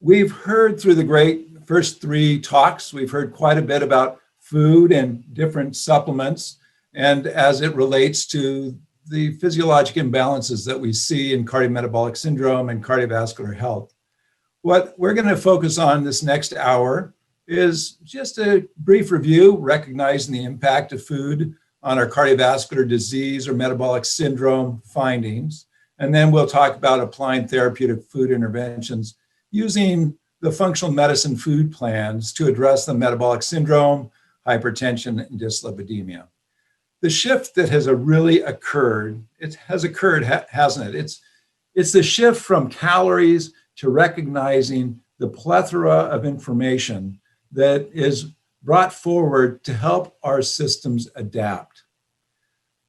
We've heard through the great first three talks, we've heard quite a bit about food and different supplements, and as it relates to the physiologic imbalances that we see in cardiometabolic syndrome and cardiovascular health. What we're going to focus on this next hour is just a brief review, recognizing the impact of food on our cardiovascular disease or metabolic syndrome findings. And then we'll talk about applying therapeutic food interventions using the functional medicine food plans to address the metabolic syndrome, hypertension, and dyslipidemia. The shift that has really occurred, it has occurred, hasn't it? It's the shift from calories to recognizing the plethora of information that is brought forward to help our systems adapt.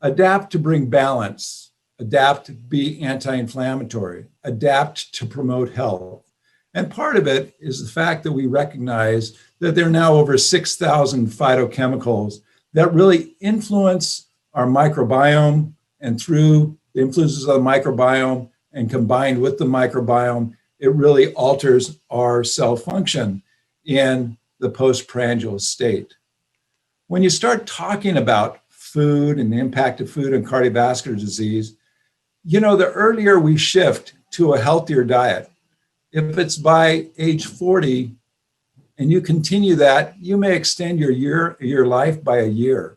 Adapt to bring balance, adapt to be anti-inflammatory, adapt to promote health. And part of it is the fact that we recognize that there are now over 6,000 phytochemicals that really influence our microbiome, and through the influences of the microbiome and combined with the microbiome, it really alters our cell function in the postprandial state. When you start talking about food and the impact of food on cardiovascular disease, you know, the earlier we shift to a healthier diet, if it's by age 40 and you continue that, you may extend your life by a year.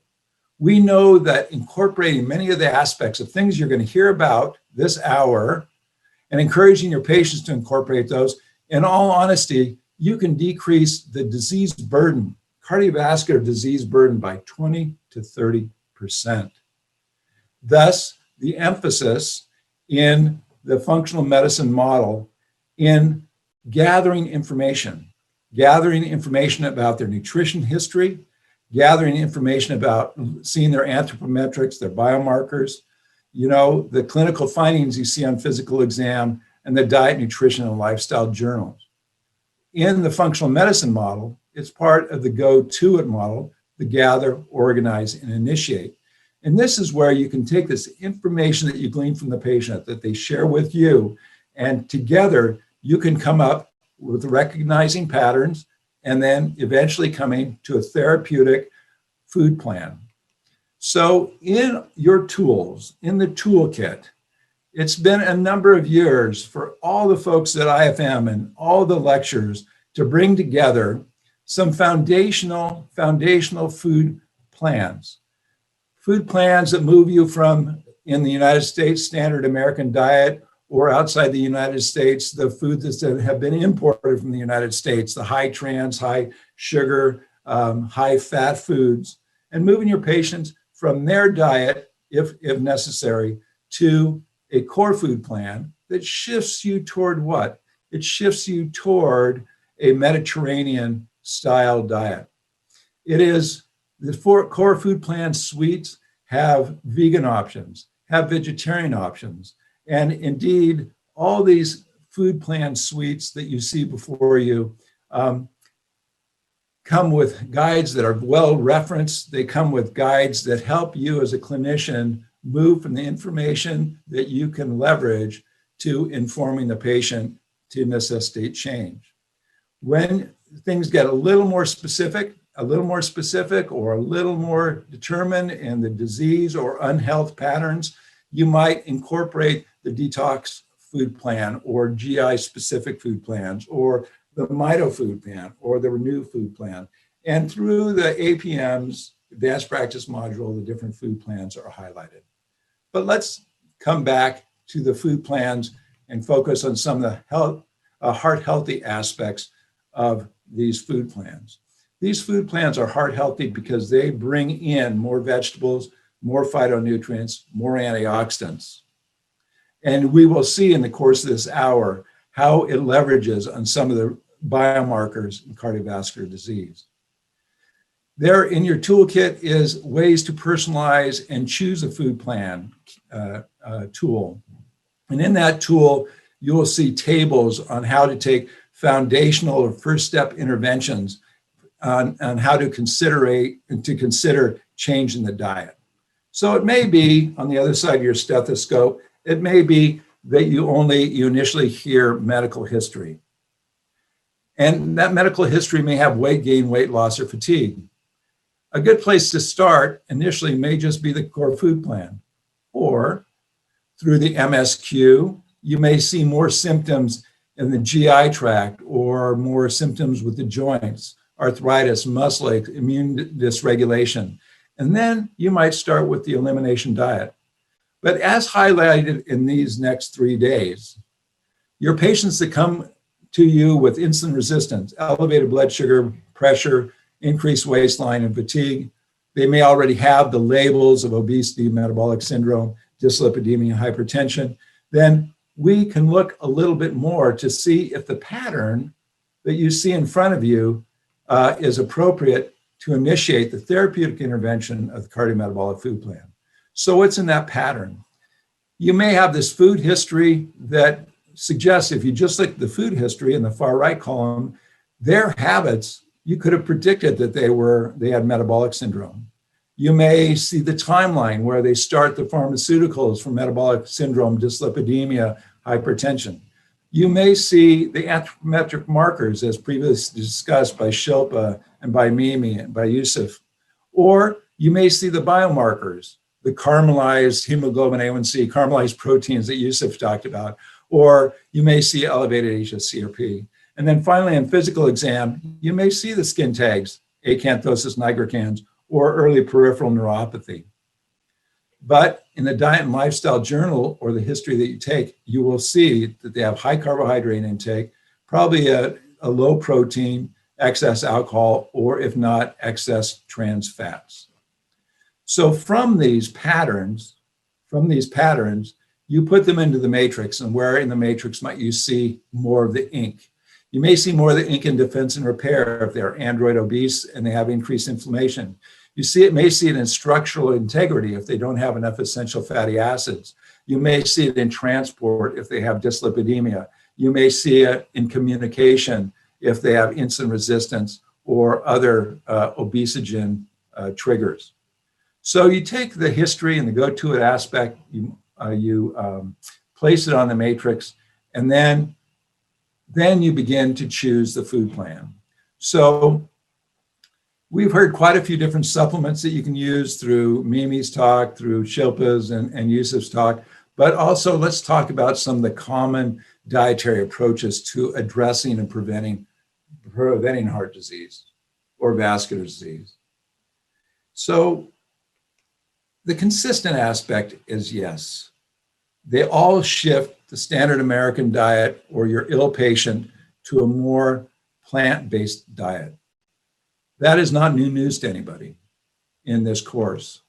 We know that incorporating many of the aspects of things you're going to hear about this hour and encouraging your patients to incorporate those, in all honesty, you can decrease the disease burden, cardiovascular disease burden, by 20 to 30%. Thus, the emphasis in the functional medicine model in gathering information about their nutrition history, gathering information about seeing their anthropometrics, their biomarkers, you know, the clinical findings you see on physical exam, and the diet, nutrition, and lifestyle journals. In the functional medicine model, it's part of the go-to-it model, the gather, organize, and initiate. And this is where you can take this information that you glean from the patient that they share with you, and together you can come up with recognizing patterns and then eventually coming to a therapeutic food plan. So in your tools, in the toolkit, it's been a number of years for all the folks at IFM and all the lectures to bring together some foundational food plans. Food plans that move you from, in the United States, standard American diet, or outside the United States, the foods that have been imported from the United States, the high trans, high sugar, high fat foods, and moving your patients from their diet, if necessary, to a core food plan that shifts you toward what? It shifts you toward a Mediterranean style diet. It is the core food plan suites have vegan options, have vegetarian options, and indeed, all these food plan suites that you see before you come with guides that are well referenced. They come with guides that help you as a clinician move from the information that you can leverage to informing the patient to necessitate change. When things get a little more specific or a little more determined in the disease or unhealth patterns, you might incorporate the detox food plan or GI specific food plans or the Mito food plan or the Renew food plan. And through the APM's advanced practice module, the different food plans are highlighted. But let's come back to the food plans and focus on some of the heart healthy aspects of these food plans. These food plans are heart healthy because they bring in more vegetables, more phytonutrients, more antioxidants. And we will see in the course of this hour how it leverages on some of the biomarkers in cardiovascular disease. There in your toolkit is ways to personalize and choose a food plan tool. And in that tool, you will see tables on how to take foundational or first step interventions on how to consider change in the diet. So it may be on the other side of your stethoscope, it may be that you initially hear medical history. And that medical history may have weight gain, weight loss, or fatigue. A good place to start initially may just be the core food plan, or through the MSQ, you may see more symptoms in the GI tract or more symptoms with the joints, arthritis, muscle ache, immune dysregulation. And then you might start with the elimination diet. But as highlighted in these next 3 days, your patients that come to you with insulin resistance, elevated blood sugar, pressure, increased waistline, and fatigue, they may already have the labels of obesity, metabolic syndrome, dyslipidemia, hypertension. Then we can look a little bit more to see if the pattern that you see in front of you is appropriate to initiate the therapeutic intervention of the cardiometabolic food plan. So what's in that pattern? You may have this food history that suggests, if you just look at the food history in the far right column, their habits, you could have predicted that they had metabolic syndrome. You may see the timeline where they start the pharmaceuticals for metabolic syndrome, dyslipidemia, hypertension. You may see the anthropometric markers as previously discussed by Shilpa and by Mimi and by Yusuf. Or you may see the biomarkers, the caramelized hemoglobin A1C, caramelized proteins that Yusuf talked about. Or you may see elevated hsCRP. And then finally, in physical exam, you may see the skin tags, acanthosis nigricans, or early peripheral neuropathy. But in the diet and lifestyle journal or the history that you take, you will see that they have high carbohydrate intake, probably a low protein, excess alcohol, or if not, excess trans fats. So from these patterns, you put them into the matrix, and where in the matrix might you see more of the ink? You may see more of the ink in defense and repair if they're android obese and they have increased inflammation. You may see it in structural integrity if they don't have enough essential fatty acids. You may see it in transport if they have dyslipidemia. You may see it in communication if they have insulin resistance or other obesogen triggers. So you take the history and the go-to-it aspect, you place it on the matrix, and then you begin to choose the food plan. So we've heard quite a few different supplements that you can use through Mimi's talk, through Shilpa's and Yusuf's talk, but also let's talk about some of the common dietary approaches to addressing and preventing heart disease or vascular disease. So the consistent aspect is yes. They all shift the standard American diet or your ill patient to a more plant-based diet. That is not new news to anybody in this course.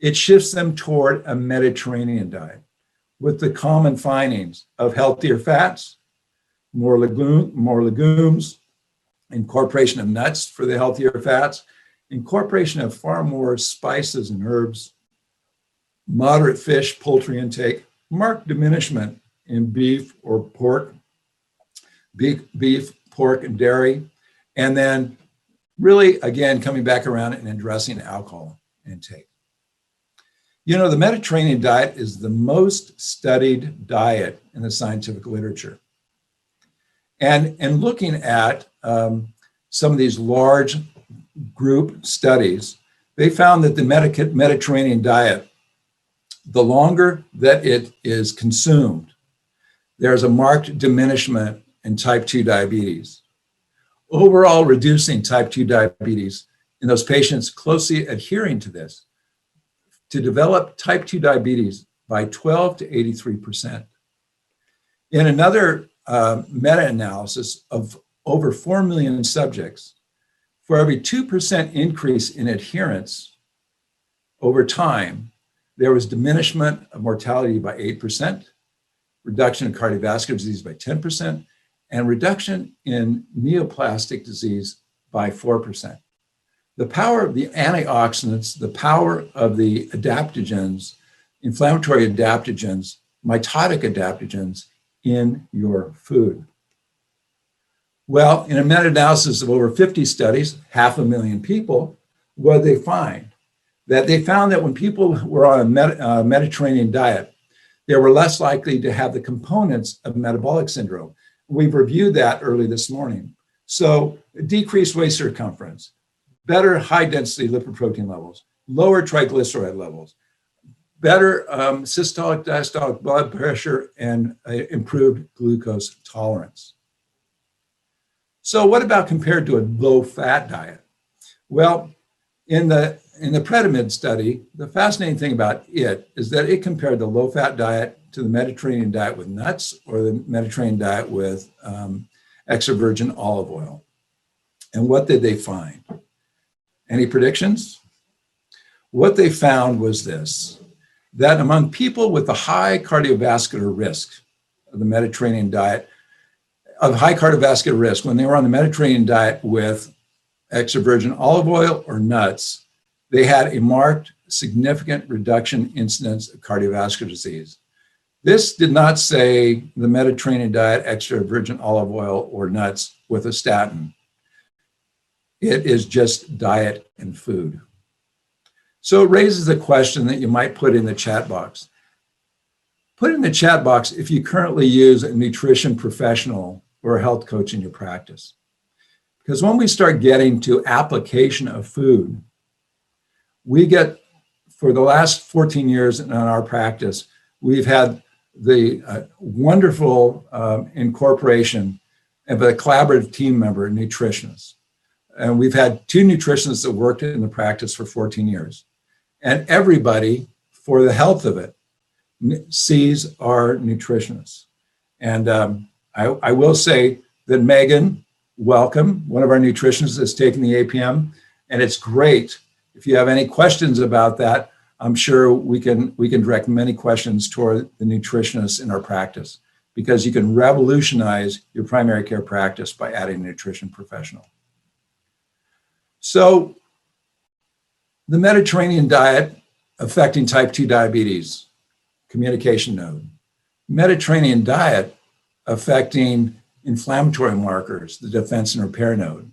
It shifts them toward a Mediterranean diet with the common findings of healthier fats, more legumes, incorporation of nuts for the healthier fats, incorporation of far more spices and herbs, moderate fish, poultry intake, marked diminishment in beef or pork, beef, pork, and dairy, and then really, again, coming back around and addressing alcohol intake. You know, the Mediterranean diet is the most studied diet in the scientific literature. And looking at some of these large group studies, they found that the Mediterranean diet, the longer that it is consumed, there's a marked diminishment in type 2 diabetes. Overall, reducing type 2 diabetes in those patients closely adhering to this to develop type 2 diabetes by 12 to 83%. In another meta-analysis of over 4 million subjects, for every 2% increase in adherence over time, there was diminishment of mortality by 8%, reduction in cardiovascular disease by 10%, and reduction in neoplastic disease by 4%. The power of the antioxidants, the power of the adaptogens, inflammatory adaptogens, mitotic adaptogens in your food. Well, in a meta-analysis of over 50 studies, 500,000 people, what did they find? That they found that when people were on a Mediterranean diet, they were less likely to have the components of metabolic syndrome. We've reviewed that early this morning. So decreased waist circumference, better high density lipoprotein levels, lower triglyceride levels, better systolic, diastolic blood pressure, and improved glucose tolerance. So what about compared to a low-fat diet? Well, in the Pretamid study, the fascinating thing about it is that it compared the low-fat diet to the Mediterranean diet with nuts or the Mediterranean diet with extra virgin olive oil. And what did they find? Any predictions? What they found was this, that among people with a high cardiovascular risk of the Mediterranean diet, of high cardiovascular risk, when they were on the Mediterranean diet with extra virgin olive oil or nuts, they had a marked, significant reduction in incidence of cardiovascular disease. This did not say the Mediterranean diet, extra virgin olive oil, or nuts with a statin. It is just diet and food. So it raises a question that you might put in the chat box. Put in the chat box if you currently use a nutrition professional or a health coach in your practice. Because when we start getting to application of food, we get, for the last 14 years in our practice, we've had the wonderful incorporation of a collaborative team member, nutritionists. And we've had 2 nutritionists that worked in the practice for 14 years. And everybody, for the health of it, sees our nutritionists. And I will say that Megan, welcome. One of our nutritionists has taken the APM, and it's great. If you have any questions about that, I'm sure we can direct many questions toward the nutritionists in our practice, because you can revolutionize your primary care practice by adding a nutrition professional. So the Mediterranean diet affecting type 2 diabetes, communication node. Mediterranean diet affecting inflammatory markers, the defense and repair node.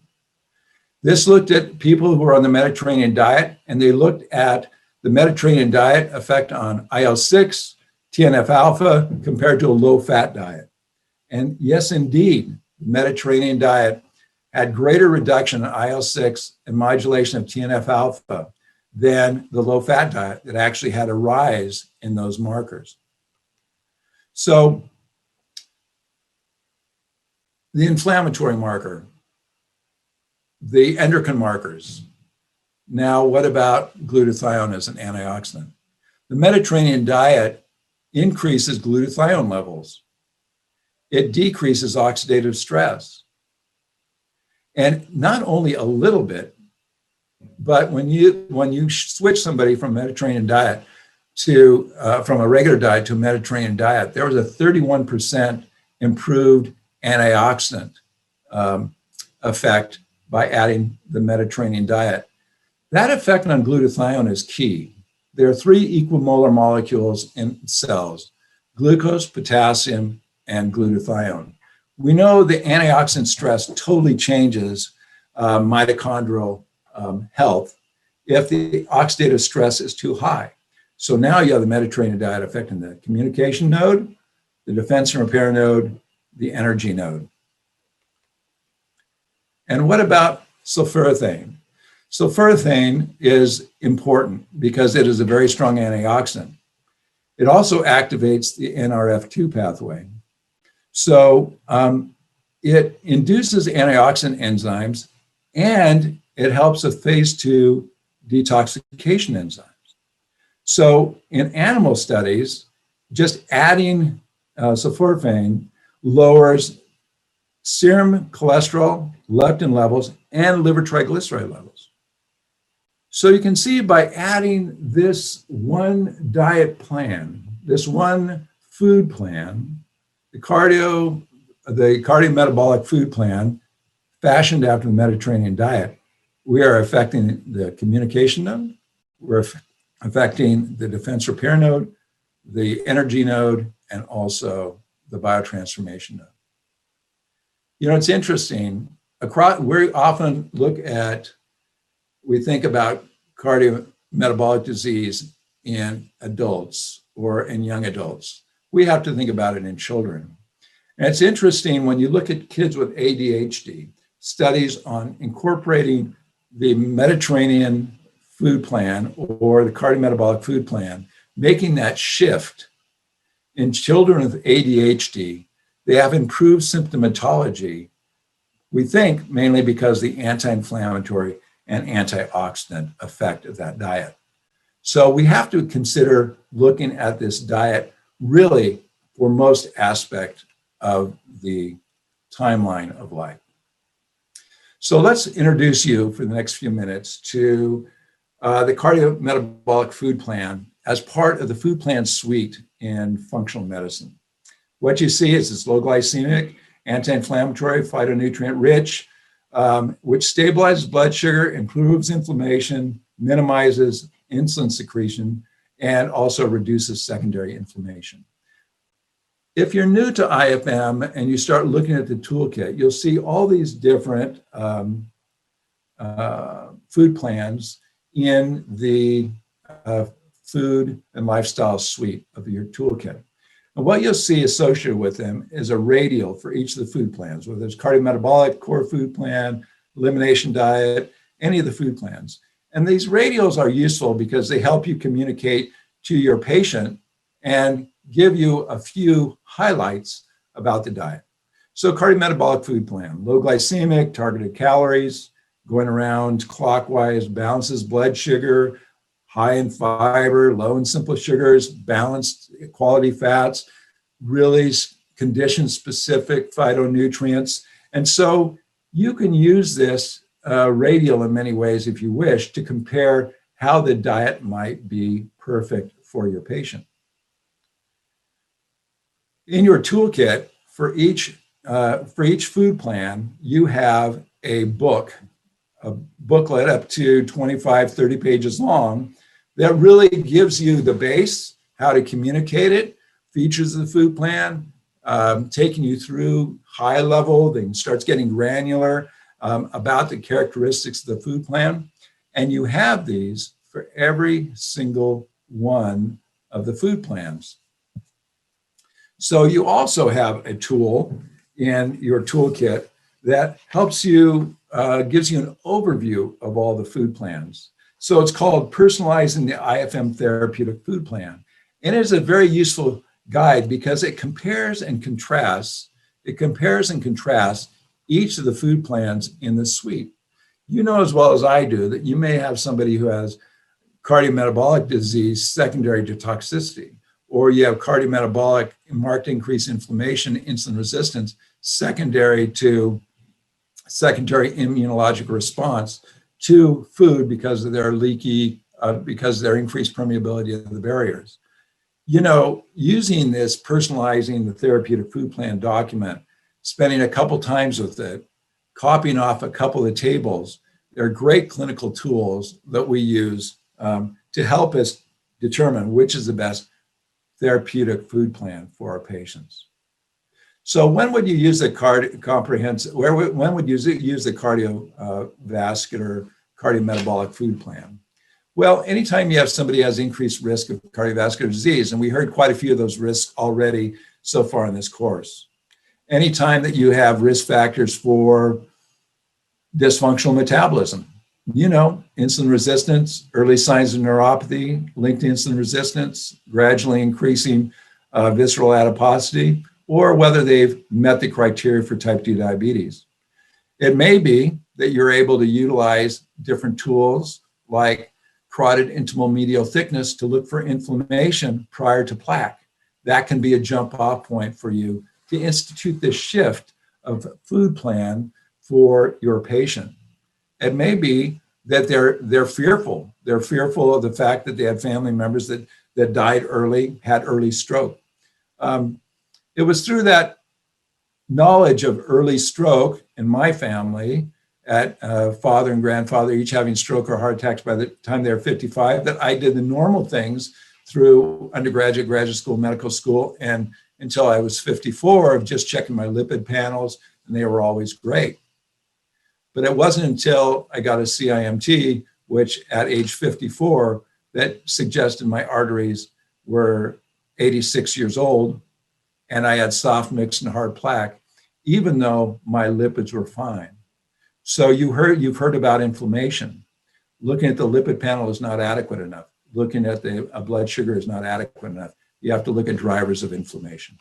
This looked at people who were on the Mediterranean diet, and they looked at the Mediterranean diet effect on IL-6, TNF-alpha compared to a low-fat diet. And yes, indeed, the Mediterranean diet had greater reduction in IL-6 and modulation of TNF-alpha than the low-fat diet that actually had a rise in those markers. So the inflammatory marker, the endocrine markers. Now, what about glutathione as an antioxidant? The Mediterranean diet increases glutathione levels. It decreases oxidative stress. And not only a little bit, but when you switch somebody from Mediterranean diet to, from a regular diet to a Mediterranean diet, there was a 31% improved antioxidant effect by adding the Mediterranean diet. That effect on glutathione is key. There are 3 equimolar molecules in cells: glucose, potassium, and glutathione. We know the antioxidant stress totally changes mitochondrial health if the oxidative stress is too high. So now you have the Mediterranean diet affecting the communication node, the defense and repair node, the energy node. And what about sulforaphane? Sulforaphane is important because it is a very strong antioxidant. It also activates the NRF2 pathway. So it induces antioxidant enzymes, and it helps with phase 2 detoxification enzymes. So in animal studies, just adding sulforaphane lowers serum cholesterol, leptin levels, and liver triglyceride levels. So you can see by adding this one diet plan, this one food plan, the cardiometabolic food plan fashioned after the Mediterranean diet, we are affecting the communication node, we're affecting the defense repair node, the energy node, and also the biotransformation node. You know, it's interesting. We often we think about cardiometabolic disease in adults or in young adults. We have to think about it in children. And it's interesting when you look at kids with ADHD. studies on incorporating the Mediterranean food plan or the cardiometabolic food plan, making that shift in children with ADHD. They have improved symptomatology, we think mainly because the anti-inflammatory and antioxidant effect of that diet. So we have to consider looking at this diet really for most aspects of the timeline of life. So let's introduce you for the next few minutes to the cardiometabolic food plan as part of the food plan suite in functional medicine. What you see is it's low glycemic, anti-inflammatory, phytonutrient rich, which stabilizes blood sugar, improves inflammation, minimizes insulin secretion, and also reduces secondary inflammation. If you're new to IFM and you start looking at the toolkit, you'll see all these different food plans in the food and lifestyle suite of your toolkit. And what you'll see associated with them is a radial for each of the food plans, whether it's cardiometabolic, core food plan, elimination diet, any of the food plans. And these radials are useful because they help you communicate to your patient and give you a few highlights about the diet. So cardiometabolic food plan, low glycemic, targeted calories, going around clockwise, balances blood sugar, high in fiber, low in simple sugars, balanced quality fats, really condition-specific phytonutrients. And so you can use this radial in many ways if you wish to compare how the diet might be perfect for your patient. In your toolkit, for each food plan, you have a booklet up to 25, 30 pages long that really gives you the base, how to communicate it, features of the food plan, taking you through high level, then starts getting granular about the characteristics of the food plan. And you have these for every single one of the food plans. So you also have a tool in your toolkit that helps you, gives you an overview of all the food plans. So it's called Personalizing the IFM Therapeutic Food Plan. And it is a very useful guide because it compares and contrasts each of the food plans in the suite. You know as well as I do that you may have somebody who has cardiometabolic disease secondary to toxicity, or you have cardiometabolic marked increased inflammation, insulin resistance, secondary immunologic response to food because of their leaky, because of their increased permeability of the barriers. You know, using this personalizing the therapeutic food plan document, spending a couple times with it, copying off a couple of tables, they're great clinical tools that we use to help us determine which is the best therapeutic food plan for our patients. So when would you use the when would you use the cardiovascular, cardiometabolic food plan? Well, anytime you have somebody who has increased risk of cardiovascular disease, and we heard quite a few of those risks already so far in this course. Anytime that you have risk factors for dysfunctional metabolism, you know, insulin resistance, early signs of neuropathy linked to insulin resistance, gradually increasing visceral adiposity, or whether they've met the criteria for type 2 diabetes. It may be that you're able to utilize different tools like carotid intimal medial thickness to look for inflammation prior to plaque. That can be a jump off point for you to institute this shift of food plan for your patient. It may be that they're fearful. They're fearful of the fact that they had family members that died early, had early stroke. It was through that knowledge of early stroke in my family, at father and grandfather each having stroke or heart attacks by the time they were 55, that I did the normal things through undergraduate, graduate school, medical school, and until I was 54 of just checking my lipid panels, and they were always great. But it wasn't until I got a CIMT, which at age 54, that suggested my arteries were 86 years old, and I had soft mix and hard plaque, even though my lipids were fine. So you've heard about inflammation. Looking at the lipid panel is not adequate enough. Looking at the blood sugar is not adequate enough. You have to look at drivers of inflammation.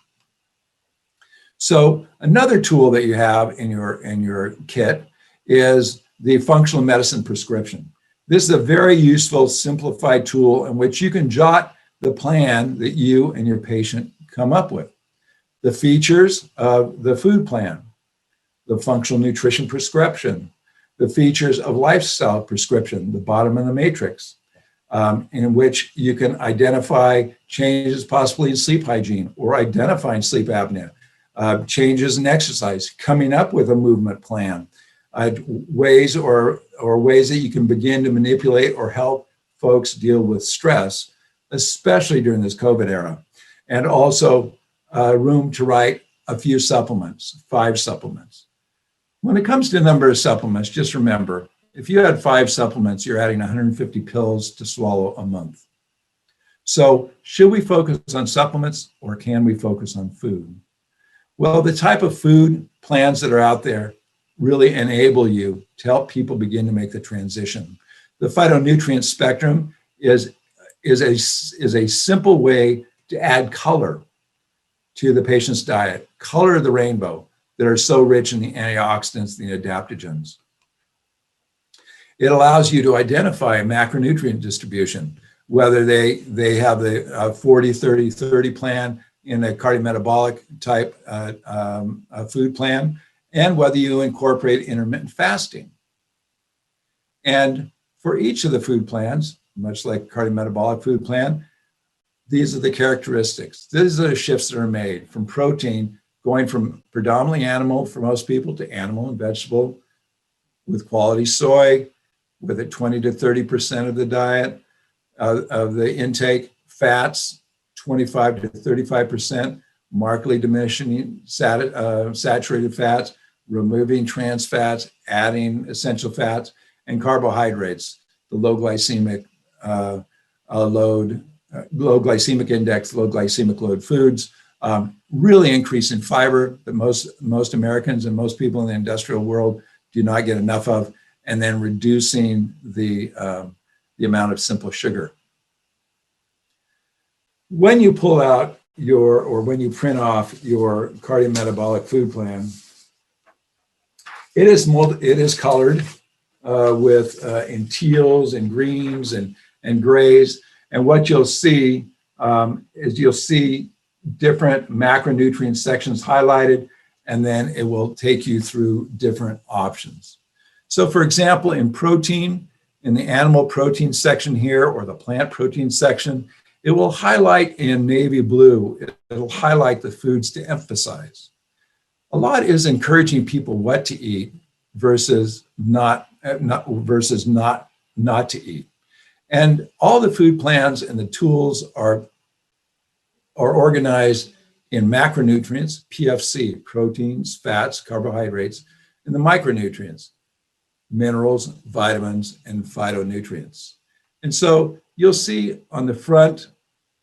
So another tool that you have in your kit is the functional medicine prescription. This is a very useful, simplified tool in which you can jot the plan that you and your patient come up with. The features of the food plan, the functional nutrition prescription, the features of lifestyle prescription, the bottom of the matrix, in which you can identify changes possibly in sleep hygiene or identifying sleep apnea, changes in exercise, coming up with a movement plan, ways that you can begin to manipulate or help folks deal with stress, especially during this COVID era. And also room to write a few supplements, 5 supplements. When it comes to the number of supplements, just remember, if you had 5 supplements, you're adding 150 pills to swallow a month. So should we focus on supplements or can we focus on food? Well, the type of food plans that are out there really enable you to help people begin to make the transition. The phytonutrient spectrum is a simple way to add color to the patient's diet, color of the rainbow that are so rich in the antioxidants, the adaptogens. It allows you to identify macronutrient distribution, whether they have the 40-30-30 plan in a cardiometabolic type food plan, and whether you incorporate intermittent fasting. And for each of the food plans, much like cardiometabolic food plan, these are the characteristics. These are the shifts that are made from protein, going from predominantly animal for most people to animal and vegetable, with quality soy, with a 20 to 30% of the diet of the intake, fats, 25 to 35%, markedly diminishing saturated fats, removing trans fats, adding essential fats, and carbohydrates, the low glycemic load, low glycemic index, low glycemic load foods, really increasing fiber that most Americans and most people in the industrial world do not get enough of, and then reducing the amount of simple sugar. When you pull out when you print off your cardiometabolic food plan, it is colored with in teals and greens and grays. And what you'll see is you'll see different macronutrient sections highlighted, and then it will take you through different options. So for example, in protein, in the animal protein section here, or the plant protein section, it will highlight in navy blue. It'll highlight the foods to emphasize. A lot is encouraging people what to eat versus not to eat. And all the food plans and the tools are organized in macronutrients, PFC, proteins, fats, carbohydrates, and the micronutrients, minerals, vitamins, and phytonutrients. And so you'll see on the front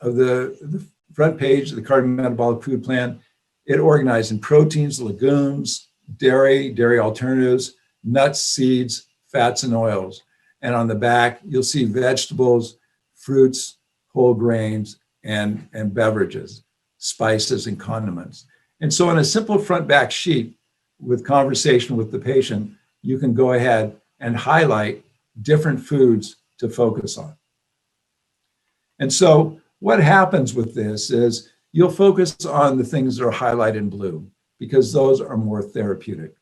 of the front page of the cardiometabolic food plan, it organized in proteins, legumes, dairy alternatives, nuts, seeds, fats, and oils. And on the back, you'll see vegetables, fruits, whole grains, and beverages, spices, and condiments. And so on a simple front back sheet with conversation with the patient, you can go ahead and highlight different foods to focus on. And so what happens with this is you'll focus on the things that are highlighted in blue because those are more therapeutic.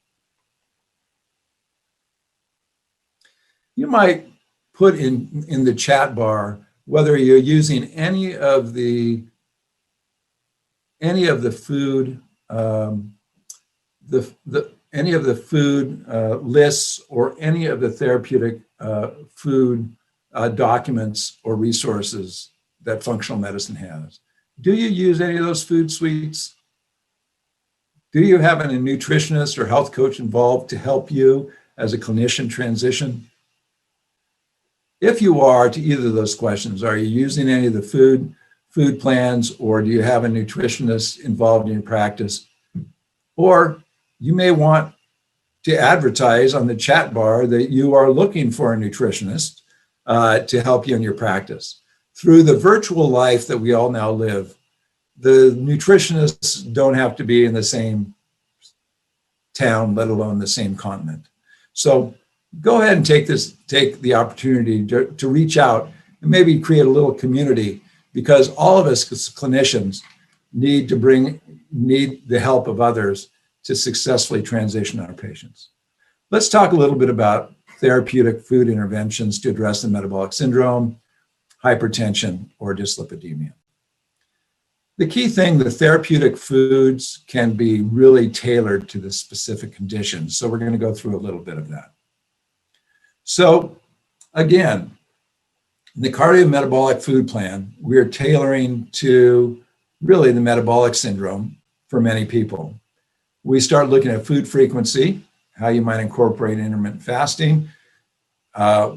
You might put in the chat bar whether you're using any of the food lists or any of the therapeutic food documents or resources that functional medicine has. Do you use any of those food suites? Do you have a nutritionist or health coach involved to help you as a clinician transition? If you are to either of those questions, are you using any of the food plans, or do you have a nutritionist involved in your practice? Or you may want to advertise on the chat bar that you are looking for a nutritionist to help you in your practice. Through the virtual life that we all now live, the nutritionists don't have to be in the same town, let alone the same continent. So go ahead and take the opportunity to reach out and maybe create a little community, because all of us as clinicians need the help of others to successfully transition our patients. Let's talk a little bit about therapeutic food interventions to address the metabolic syndrome, hypertension, or dyslipidemia. The key thing, the therapeutic foods can be really tailored to the specific conditions. So we're going to go through a little bit of that. So again, in the cardiometabolic food plan, we're tailoring to really the metabolic syndrome for many people. We start looking at food frequency, how you might incorporate intermittent fasting.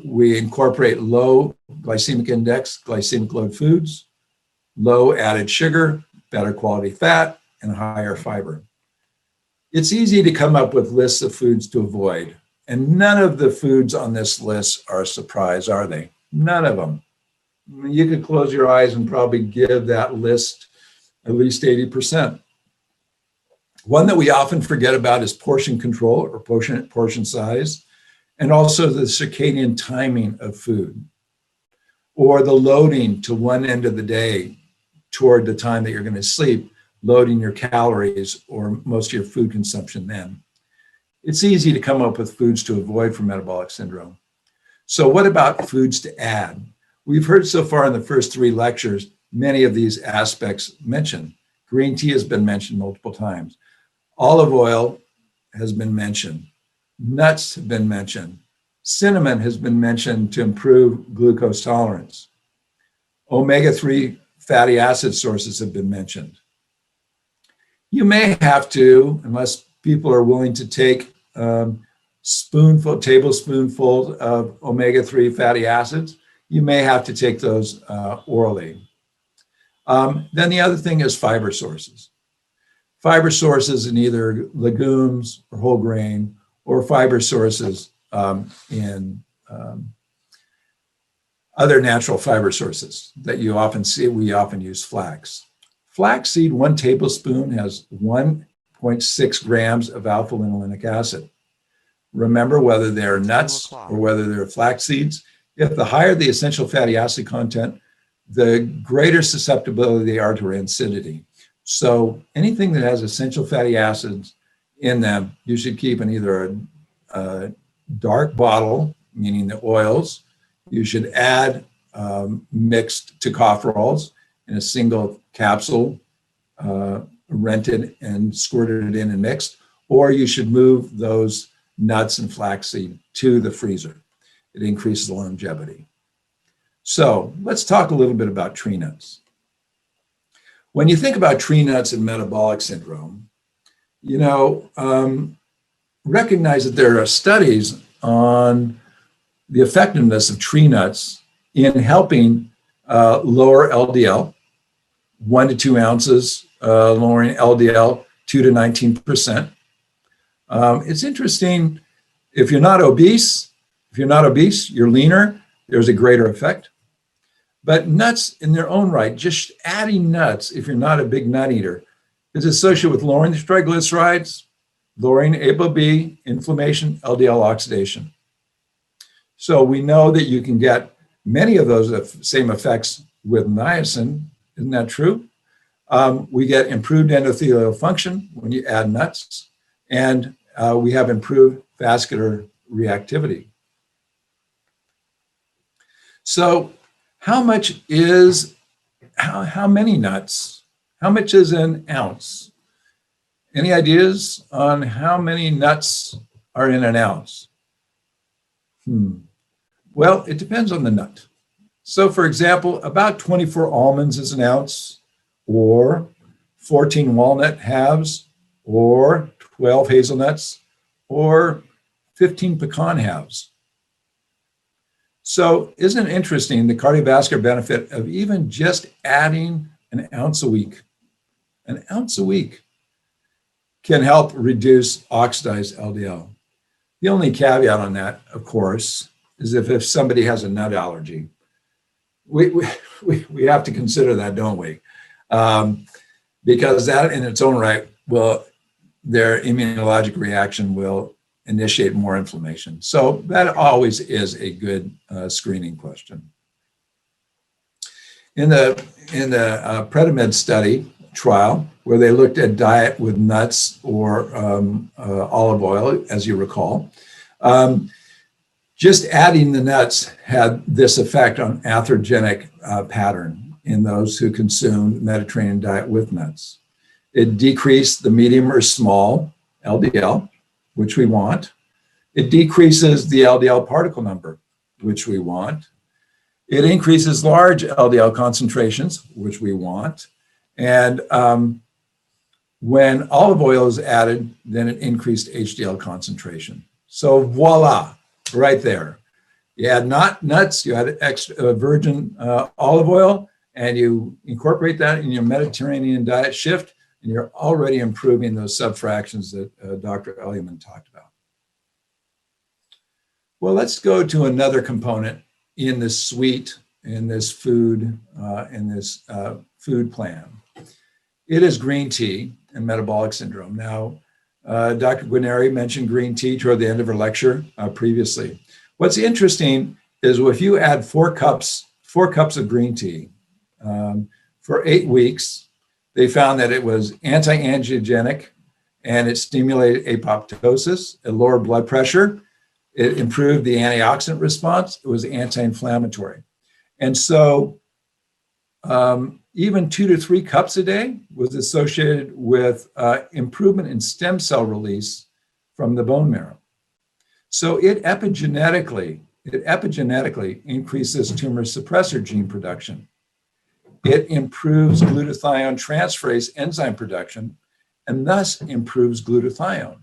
We incorporate low glycemic index, glycemic load foods, low added sugar, better quality fat, and higher fiber. It's easy to come up with lists of foods to avoid, and none of the foods on this list are a surprise, are they? None of them. You could close your eyes and probably give that list at least 80%. One that we often forget about is portion control or portion size, and also the circadian timing of food, or the loading to one end of the day toward the time that you're going to sleep, loading your calories or most of your food consumption then. It's easy to come up with foods to avoid for metabolic syndrome. So what about foods to add? We've heard so far in the first 3 lectures, many of these aspects mentioned. Green tea has been mentioned multiple times. Olive oil has been mentioned. Nuts have been mentioned. Cinnamon has been mentioned to improve glucose tolerance. Omega-3 fatty acid sources have been mentioned. You may have to, unless people are willing to take tablespoonful of omega-3 fatty acids, you may have to take those orally. Then the other thing is fiber sources. Fiber sources in either legumes or whole grain, or fiber sources in other natural fiber sources that you often see. We often use flax. Flaxseed, 1 tablespoon has 1.6 grams of alpha-linolenic acid. Remember, whether they're nuts or whether they're flax seeds, if the higher the essential fatty acid content, the greater susceptibility they are to rancidity. So anything that has essential fatty acids in them, you should keep in either a dark bottle, meaning the oils. You should add mixed tocopherols in a single capsule, rented and squirted in and mixed, or you should move those nuts and flaxseed to the freezer. It increases the longevity. So let's talk a little bit about tree nuts. When you think about tree nuts and metabolic syndrome, recognize that there are studies on the effectiveness of tree nuts in helping lower LDL, 1 to 2 ounces, lowering LDL 2 to 19%. It's interesting, if you're not obese, you're leaner, there's a greater effect. But nuts in their own right, just adding nuts, if you're not a big nut eater, is associated with lowering the triglycerides, lowering ApoB, inflammation, LDL oxidation. So we know that you can get many of those same effects with niacin. Isn't that true? We get improved endothelial function when you add nuts, and we have improved vascular reactivity. So how much is, how many nuts? How much is an ounce? Any ideas on how many nuts are in an ounce? Well, it depends on the nut. So for example, about 24 almonds is an ounce, or 14 walnut halves, or 12 hazelnuts, or 15 pecan halves. So isn't it interesting the cardiovascular benefit of even just adding an ounce a week? An ounce a week can help reduce oxidized LDL. The only caveat on that, of course, is if somebody has a nut allergy. We have to consider that, don't we? Because that in its own right will, their immunologic reaction will initiate more inflammation. So that always is a good screening question. In the Predimed study trial, where they looked at diet with nuts or olive oil, as you recall, just adding the nuts had this effect on atherogenic pattern in those who consumed Mediterranean diet with nuts. It decreased the medium or small LDL, which we want. It decreases the LDL particle number, which we want. It increases large LDL concentrations, which we want. And when olive oil is added, then it increased HDL concentration. So voila, right there. You add nuts, you add extra virgin olive oil, and you incorporate that in your Mediterranean diet shift, and you're already improving those subfractions that Dr. Elliman talked about. Well, let's go to another component in this suite, in this food plan. It is green tea and metabolic syndrome. Now, Dr. Guarneri mentioned green tea toward the end of her lecture previously. What's interesting is if you add 4 cups of green tea for 8 weeks, they found that it was anti-angiogenic and it stimulated apoptosis, it lowered blood pressure, it improved the antioxidant response, it was anti-inflammatory. And so even 2 to 3 cups a day was associated with improvement in stem cell release from the bone marrow. So it epigenetically increases tumor suppressor gene production. It improves glutathione transferase enzyme production and thus improves glutathione.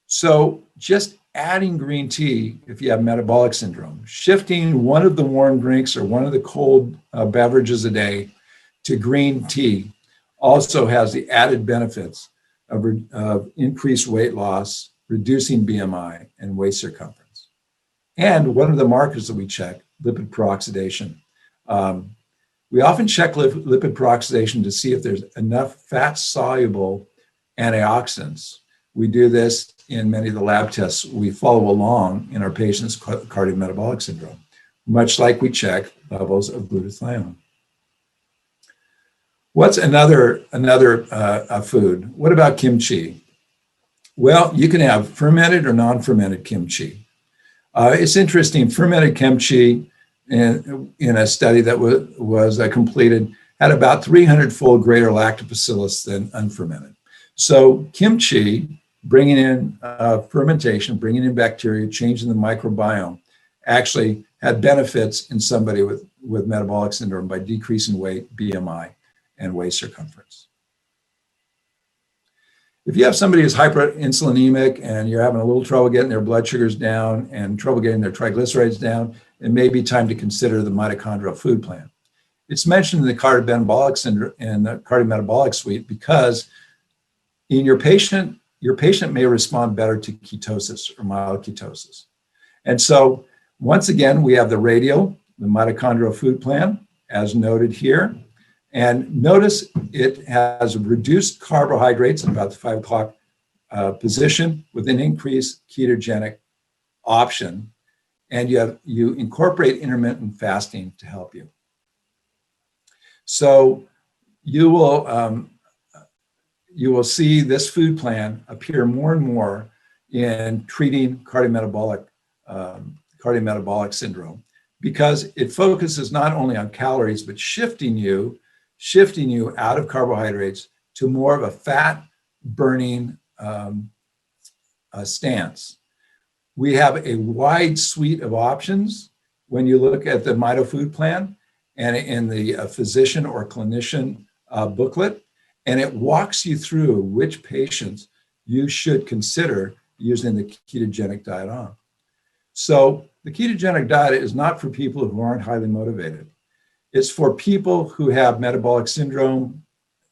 So just adding green tea, if you have metabolic syndrome, shifting one of the warm drinks or one of the cold beverages a day to green tea also has the added benefits of increased weight loss, reducing BMI, and waist circumference. And one of the markers that we check, lipid peroxidation. We often check lipid peroxidation to see if there's enough fat-soluble antioxidants. We do this in many of the lab tests we follow along in our patients' cardiometabolic syndrome, much like we check levels of glutathione. What's another food? What about kimchi? Well, you can have fermented or non-fermented kimchi. It's interesting, fermented kimchi in a study that was completed had about 300-fold greater lactobacillus than unfermented. So kimchi, bringing in fermentation, bringing in bacteria, changing the microbiome, actually had benefits in somebody with metabolic syndrome by decreasing weight, BMI, and waist circumference. If you have somebody who's hyperinsulinemic and you're having a little trouble getting their blood sugars down and trouble getting their triglycerides down, it may be time to consider the mitochondrial food plan. It's mentioned in the cardiometabolic syndrome and the cardiometabolic suite because in your patient may respond better to ketosis or mild ketosis. And so once again, we have the radial, the mitochondrial food plan, as noted here. And notice it has reduced carbohydrates at about the 5 o'clock position with an increased ketogenic option. And you incorporate intermittent fasting to help you. So you will see this food plan appear more and more in treating cardiometabolic syndrome because it focuses not only on calories, but shifting you out of carbohydrates to more of a fat burning stance. We have a wide suite of options when you look at the Mito food plan and in the physician or clinician booklet, and it walks you through which patients you should consider using the ketogenic diet on. So the ketogenic diet is not for people who aren't highly motivated. It's for people who have metabolic syndrome,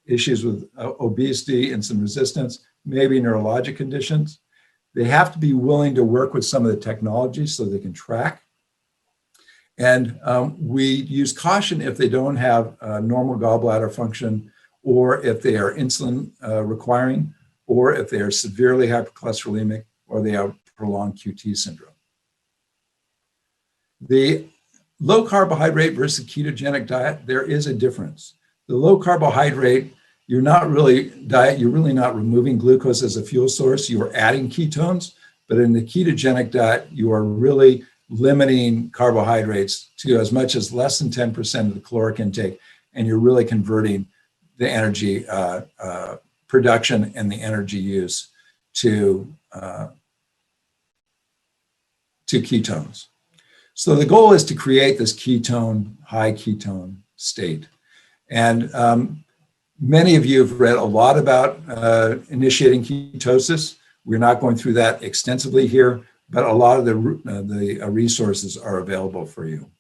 issues with obesity, insulin resistance, maybe neurologic conditions. They have to be willing to work with some of the technology so they can track. And we use caution if they don't have normal gallbladder function, or if they are insulin requiring, or if they are severely hypercholesterolemic, or they have prolonged QT syndrome. The low carbohydrate versus ketogenic diet, there is a difference. The low carbohydrate, you're really not removing glucose as a fuel source, you are adding ketones, but in the ketogenic diet, you are really limiting carbohydrates to as much as less than 10% of the caloric intake, and you're really converting the energy production and the energy use to ketones. So the goal is to create this high ketone state. And many of you have read a lot about initiating ketosis. We're not going through that extensively here, but a lot of the resources are available for you.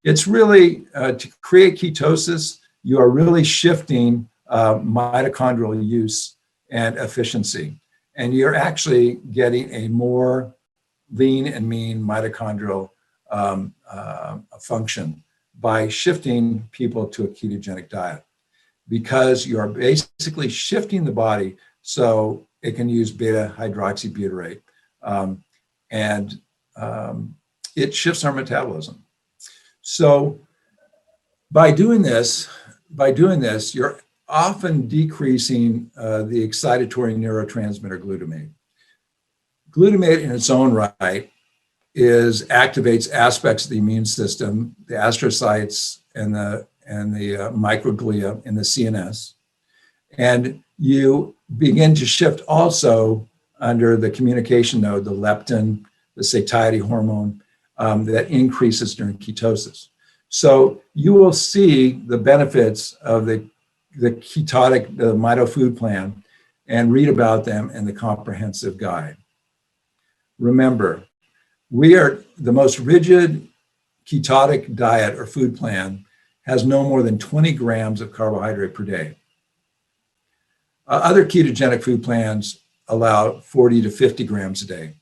It's really, to create ketosis, you are really shifting mitochondrial use and efficiency. And you're actually getting a more lean and mean mitochondrial function by shifting people to a ketogenic diet, because you are basically shifting the body so it can use beta hydroxybutyrate, and it shifts our metabolism. So by doing this, you're often decreasing the excitatory neurotransmitter glutamate. Glutamate in its own right activates aspects of the immune system, the astrocytes and the microglia in the CNS. And you begin to shift also under the communication node, the leptin, the satiety hormone that increases during ketosis. So you will see the benefits of the ketotic, the Mito food plan, and read about them in the comprehensive guide. Remember, we are the most rigid ketotic diet or food plan has no more than 20 grams of carbohydrate per day. Other ketogenic food plans allow 40 to 50 grams a day.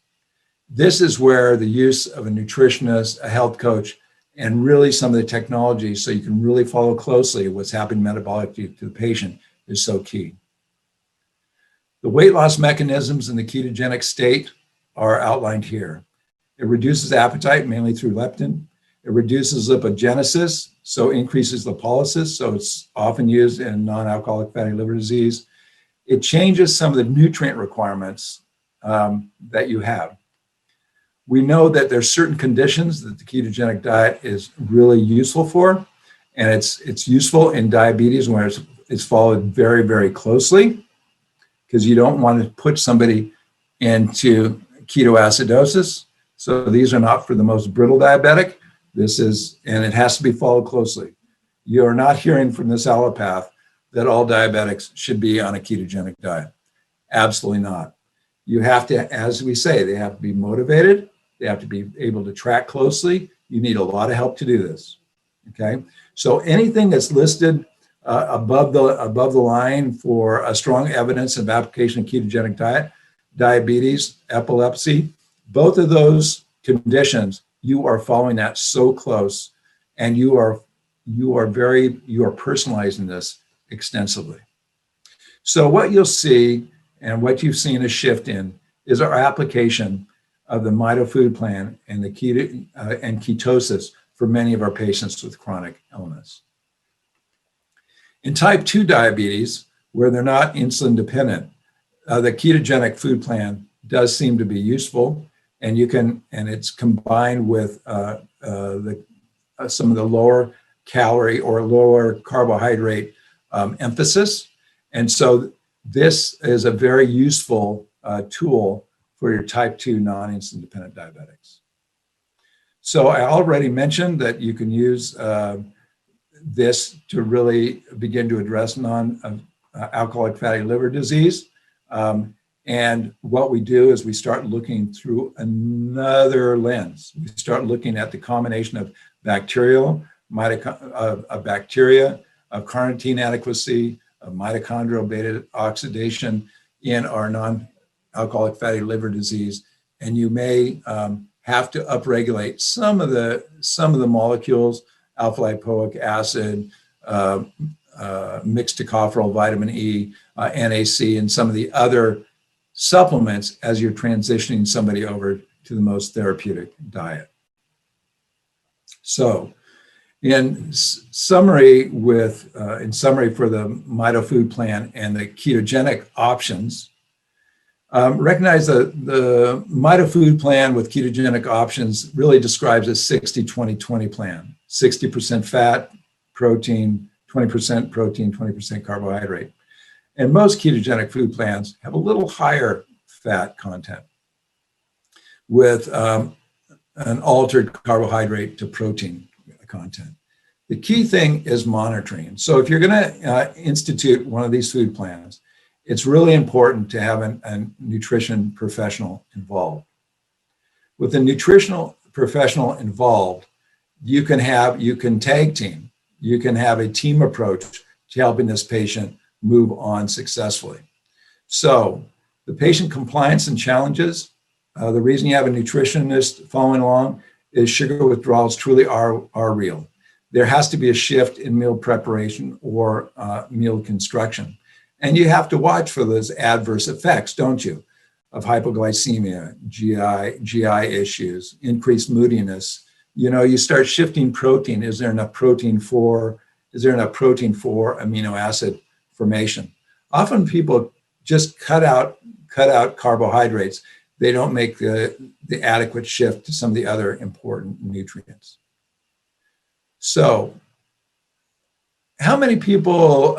This is where the use of a nutritionist, a health coach, and really some of the technology so you can really follow closely what's happening metabolically to the patient is so key. The weight loss mechanisms in the ketogenic state are outlined here. It reduces appetite, mainly through leptin. It reduces lipogenesis, so increases lipolysis, so it's often used in non-alcoholic fatty liver disease. It changes some of the nutrient requirements that you have. We know that there's certain conditions that the ketogenic diet is really useful for, and it's useful in diabetes where it's followed very, very closely, because you don't want to put somebody into ketoacidosis. So these are not for the most brittle diabetic. And it has to be followed closely. You are not hearing from this allopath that all diabetics should be on a ketogenic diet. Absolutely not. You have to, as we say, they have to be motivated. They have to be able to track closely. You need a lot of help to do this, okay? So anything that's listed above the line for a strong evidence of application of ketogenic diet, diabetes, epilepsy, both of those conditions, you are following that so close, and you are personalizing this extensively. So what you'll see, and what you've seen a shift in, is our application of the Mito food plan and the ketosis for many of our patients with chronic illness. In type 2 diabetes, where they're not insulin dependent, the ketogenic food plan does seem to be useful, and it's combined with some of the lower calorie or lower carbohydrate emphasis. And so this is a very useful tool for your type 2 non-insulin dependent diabetics. So I already mentioned that you can use this to really begin to address non-alcoholic fatty liver disease. And what we do is we start looking through another lens. We start looking at the combination of bacteria, of carnitine adequacy, of mitochondrial beta oxidation in our alcoholic fatty liver disease, and you may have to upregulate some of the molecules, alpha lipoic acid, mixed tocopherol, vitamin E, NAC, and some of the other supplements as you're transitioning somebody over to the most therapeutic diet. So, in summary, for the Mito Food Plan and the ketogenic options, recognize that the Mito Food Plan with ketogenic options really describes a 60-20-20 plan. 60% fat, protein, 20% protein, 20% carbohydrate. And most ketogenic food plans have a little higher fat content with an altered carbohydrate to protein content. The key thing is monitoring. So if you're going to institute one of these food plans, it's really important to have a nutrition professional involved. With a nutritional professional involved, you can tag team. You can have a team approach to helping this patient move on successfully. So the patient compliance and challenges, the reason you have a nutritionist following along is sugar withdrawals truly are real. There has to be a shift in meal preparation or meal construction. And you have to watch for those adverse effects, don't you? Of hypoglycemia, GI issues, increased moodiness. You know, you start shifting protein. Is there enough protein for amino acid formation? Often people just cut out carbohydrates. They don't make the adequate shift to some of the other important nutrients. So, how many people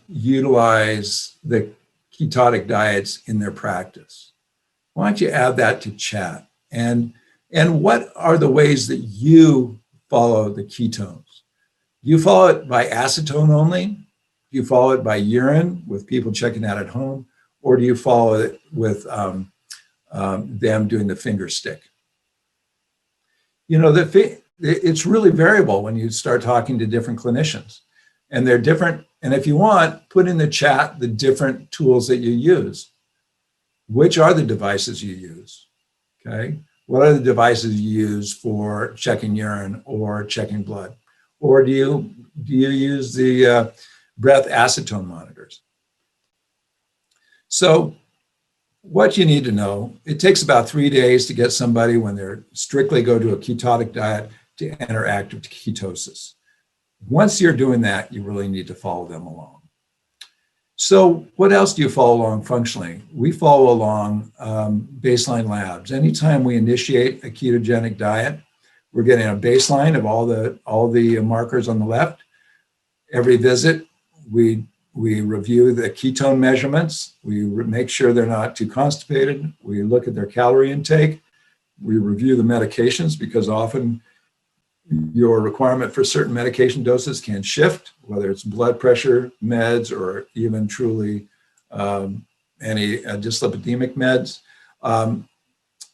utilize the ketotic diets in their practice? Why don't you add that to chat? And what are the ways that you follow the ketones? Do you follow it by acetone only? Do you follow it by urine with people checking that at home? Or do you follow it with them doing the finger stick? You know, it's really variable when you start talking to different clinicians. And they're different. And if you want, put in the chat the different tools that you use. Which are the devices you use? Okay. What are the devices you use for checking urine or checking blood? Or do you use the breath acetone monitors? So what you need to know, it takes about 3 days to get somebody when they're strictly go to a ketotic diet to enter active ketosis. Once you're doing that, you really need to follow them along. So what else do you follow along functionally? We follow along baseline labs. Anytime we initiate a ketogenic diet, we're getting a baseline of all the markers on the left. Every visit, we review the ketone measurements. We make sure they're not too constipated. We look at their calorie intake. We review the medications because often your requirement for certain medication doses can shift, whether it's blood pressure meds or even truly any dyslipidemic meds. And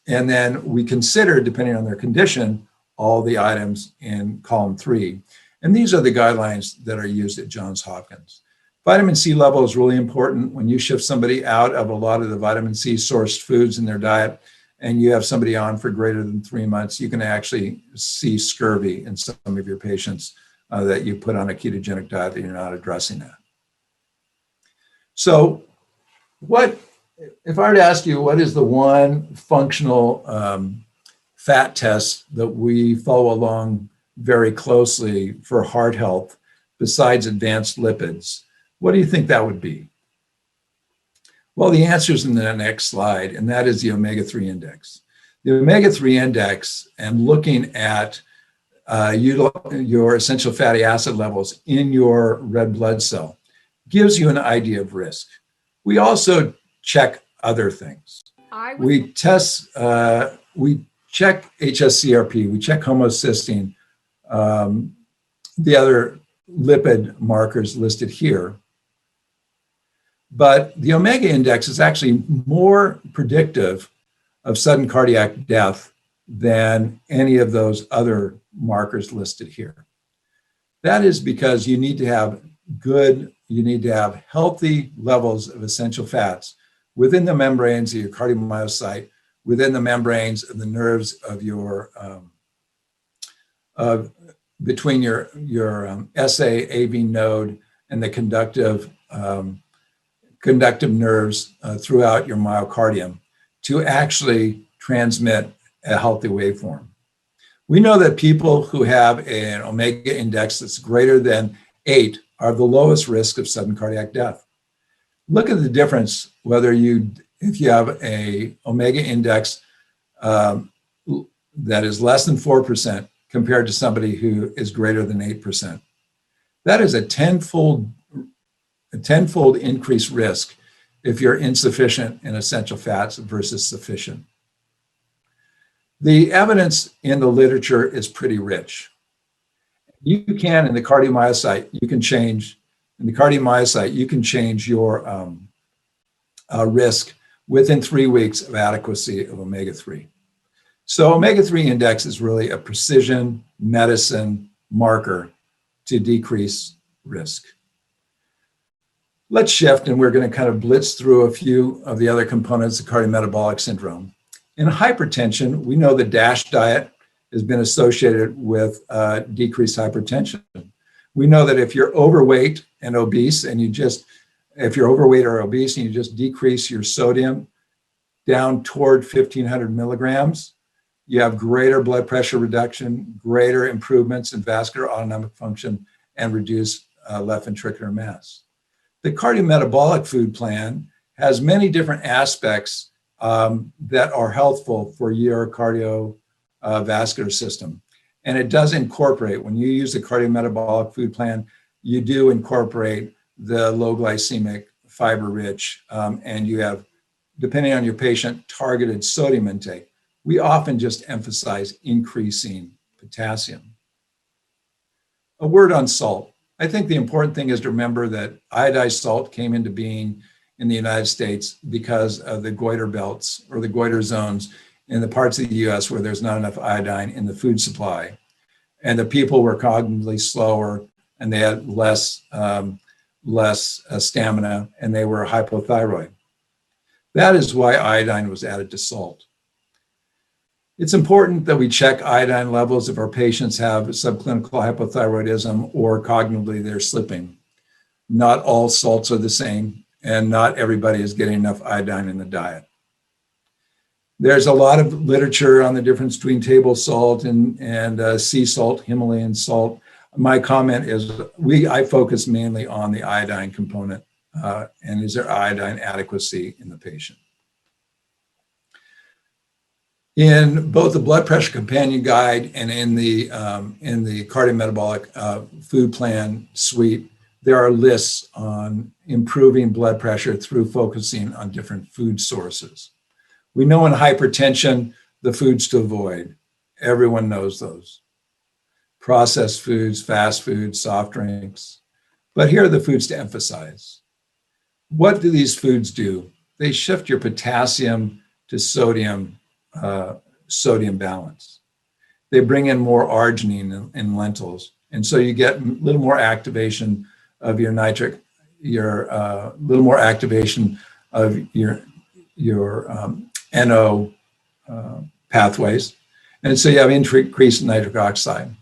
then we consider, depending on their condition, all the items in column 3. And these are the guidelines that are used at Johns Hopkins. Vitamin C level is really important. When you shift somebody out of a lot of the vitamin C sourced foods in their diet, and you have somebody on for greater than 3 months, you can actually see scurvy in some of your patients that you put on a ketogenic diet that you're not addressing that. So if I were to ask you, what is the one functional fat test that we follow along very closely for heart health besides advanced lipids, what do you think that would be? Well, the answer is in the next slide, and that is the omega-3 index. The omega-3 index and looking at your essential fatty acid levels in your red blood cell gives you an idea of risk. We also check other things. We check HSCRP, we check homocysteine, the other lipid markers listed here. But the omega index is actually more predictive of sudden cardiac death than any of those other markers listed here. That is because you need to have healthy levels of essential fats within the membranes of your cardiomyocyte, within the membranes of the nerves of your between your SA AV node and the conductive nerves throughout your myocardium to actually transmit a healthy waveform. We know that people who have an omega index that's greater than 8 are the lowest risk of sudden cardiac death. Look at the difference if you have a omega index that is less than 4% compared to somebody who is greater than 8%. That is a tenfold increased risk if you're insufficient in essential fats versus sufficient. The evidence in the literature is pretty rich. You can, in the cardiomyocyte, you can change your risk within 3 weeks of adequacy of omega-3. So omega-3 index is really a precision medicine marker to decrease risk. Let's shift, and we're going to kind of blitz through a few of the other components of cardiometabolic syndrome. In hypertension, we know the DASH diet has been associated with decreased hypertension. We know that if you're overweight and obese, and you just decrease your sodium down toward 1,500 milligrams, you have greater blood pressure reduction, greater improvements in vascular autonomic function, and reduced left ventricular mass. The cardiometabolic food plan has many different aspects that are healthful for your cardiovascular system. And it does incorporate, when you use the cardiometabolic food plan, you do incorporate the low glycemic, fiber-rich, and you have, depending on your patient, targeted sodium intake. We often just emphasize increasing potassium. A word on salt. I think the important thing is to remember that iodized salt came into being in the United States because of the goiter belts or the goiter zones in the parts of the US where there's not enough iodine in the food supply. And the people were cognitively slower and they had less stamina and they were hypothyroid. That is why iodine was added to salt. It's important that we check iodine levels if our patients have subclinical hypothyroidism or cognitively they're slipping. Not all salts are the same, and not everybody is getting enough iodine in the diet. There's a lot of literature on the difference between table salt and sea salt, Himalayan salt. My comment is I focus mainly on the iodine component and is there iodine adequacy in the patient. In both the blood pressure companion guide and in the cardiometabolic food plan suite, there are lists on improving blood pressure through focusing on different food sources. We know in hypertension, the foods to avoid. Everyone knows those. Processed foods, fast foods, soft drinks. But here are the foods to emphasize. What do these foods do? They shift your potassium to sodium balance. They bring in more arginine in lentils. And so you get a little more activation of your little more activation of your NO pathways. And so you have increased nitric oxide.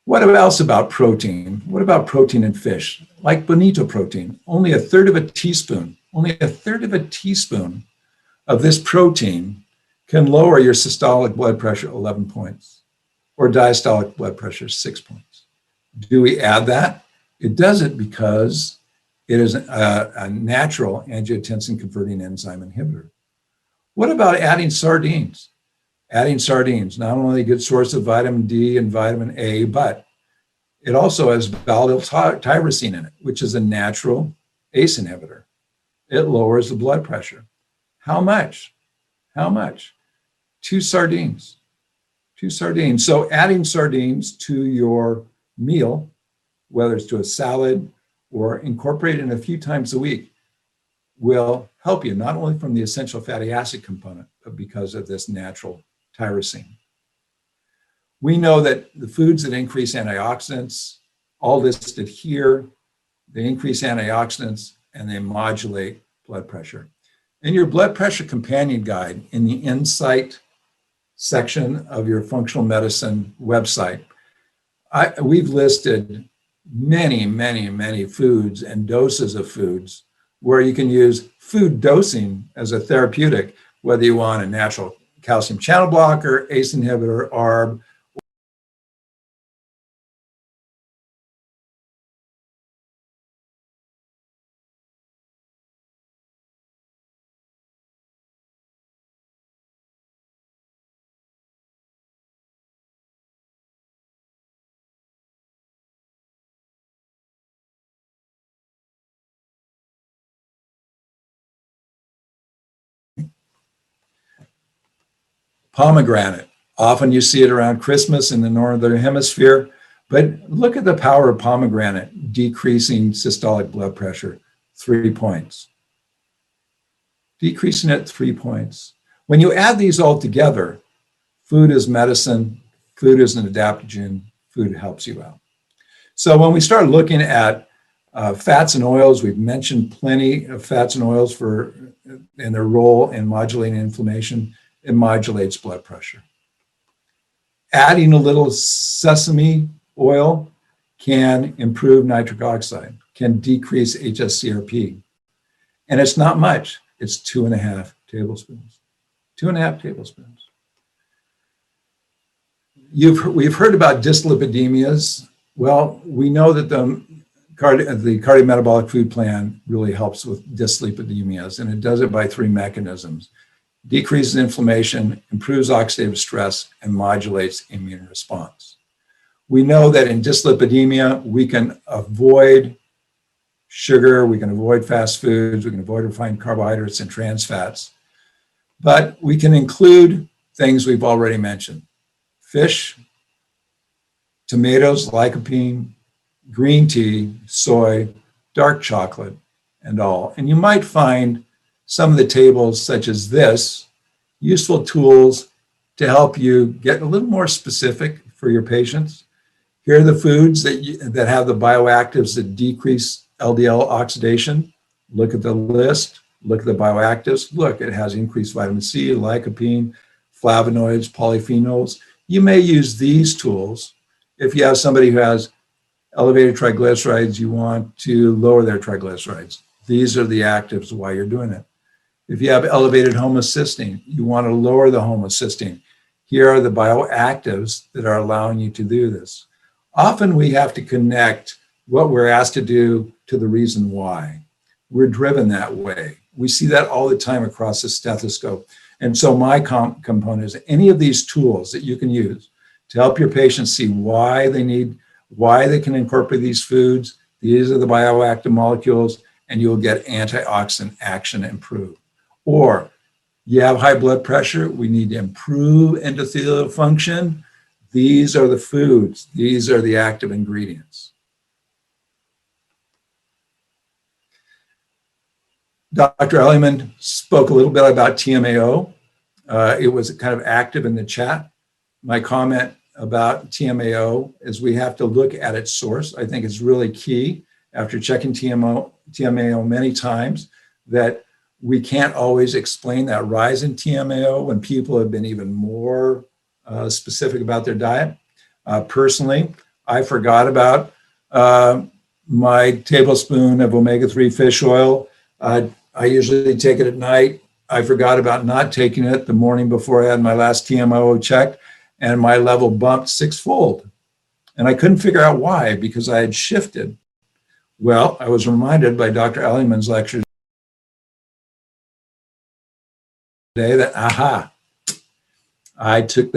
What else about protein? What about protein in fish? Like bonito protein, only a third of a teaspoon of this protein can lower your systolic blood pressure 11 points or diastolic blood pressure 6 points. Do we add that? It does it because it is a natural angiotensin converting enzyme inhibitor. What about adding sardines? Adding sardines, not only a good source of vitamin D and vitamin A, but it also has tyrosine in it, which is a natural ACE inhibitor. It lowers the blood pressure. How much? 2 sardines. 2 sardines. So adding sardines to your meal, whether it's to a salad or incorporated a few times a week, will help you, not only from the essential fatty acid component, but because of this natural tyrosine. We know that the foods that increase antioxidants, all listed here, they increase antioxidants and they modulate blood pressure. In your blood pressure companion guide in the Insight section of your functional medicine website, we've listed many foods and doses of foods where you can use food dosing as a therapeutic, whether you want a natural calcium channel blocker, ACE inhibitor, ARB. Pomegranate. Often you see it around Christmas in the Northern Hemisphere, but look at the power of pomegranate decreasing systolic blood pressure, 3 points. Decreasing it 3 points. When you add these all together, food is medicine, food is an adaptogen, food helps you out. So when we start looking at fats and oils, we've mentioned plenty of fats and oils and their role in modulating inflammation. It modulates blood pressure. Adding a little sesame oil can improve nitric oxide, can decrease HSCRP. And it's not much. It's 2.5 tablespoons. 2.5 tablespoons. We've heard about dyslipidemias. Well, we know that the cardiometabolic food plan really helps with dyslipidemias, and it does it by 3 mechanisms. Decreases inflammation, improves oxidative stress, and modulates immune response. We know that in dyslipidemia, we can avoid sugar, we can avoid fast foods, we can avoid refined carbohydrates and trans fats, but we can include things we've already mentioned: fish, tomatoes, lycopene, green tea, soy, dark chocolate, and all. And you might find some of the tables such as this useful tools to help you get a little more specific for your patients. Here are the foods that have the bioactives that decrease LDL oxidation. Look at the list, look at the bioactives. Look, it has increased vitamin C, lycopene, flavonoids, polyphenols. You may use these tools if you have somebody who has elevated triglycerides, you want to lower their triglycerides. These are the actives while you're doing it. If you have elevated homocysteine, you want to lower the homocysteine. Here are the bioactives that are allowing you to do this. Often we have to connect what we're asked to do to the reason why. We're driven that way. We see that all the time across the stethoscope. And so my component is any of these tools that you can use to help your patients see why they can incorporate these foods. These are the bioactive molecules, and you'll get antioxidant action improved. Or you have high blood pressure, we need to improve endothelial function. These are the foods, these are the active ingredients. Dr. Elliman spoke a little bit about TMAO. It was kind of active in the chat. My comment about TMAO is we have to look at its source. I think it's really key after checking TMAO many times that we can't always explain that rise in TMAO when people have been even more specific about their diet. Personally, I forgot about my tablespoon of omega-3 fish oil. I usually take it at night. I forgot about not taking it the morning before I had my last TMAO checked, and my level bumped 6-fold. And I couldn't figure out why, because I had shifted. Well, I was reminded by Dr. Elliman's lecture today that, aha, I took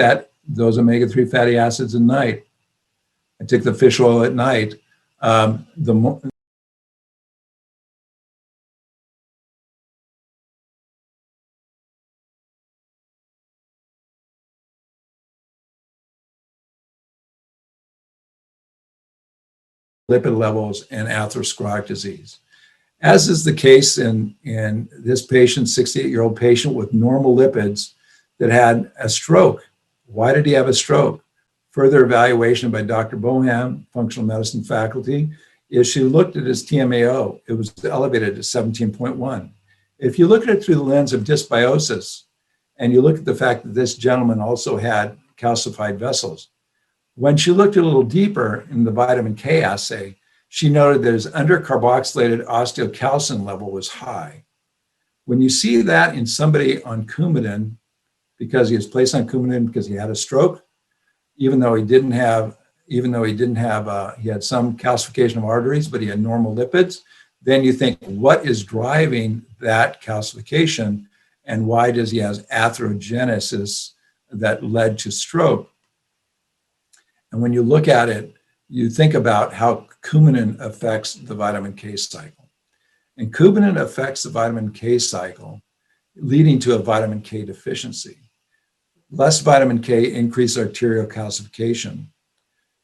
those omega-3 fatty acids at night. I took the fish oil at night. Lipid levels and atherosclerotic disease. As is the case in this patient, 68-year-old patient with normal lipids that had a stroke. Why did he have a stroke? Further evaluation by Dr. Boham, functional medicine faculty, is she looked at his TMAO. It was elevated to 17.1. If you look at it through the lens of dysbiosis, and you look at the fact that this gentleman also had calcified vessels, when she looked a little deeper in the vitamin K assay, she noted that his undercarboxylated osteocalcin level was high. When you see that in somebody on Coumadin, because he was placed on Coumadin because he had a stroke, even though he had some calcification of arteries, but he had normal lipids, then you think, what is driving that calcification, and why does he have atherogenesis that led to stroke? And when you look at it, you think about how Coumadin affects the vitamin K cycle. And Coumadin affects the vitamin K cycle, leading to a vitamin K deficiency. Less vitamin K increases arterial calcification.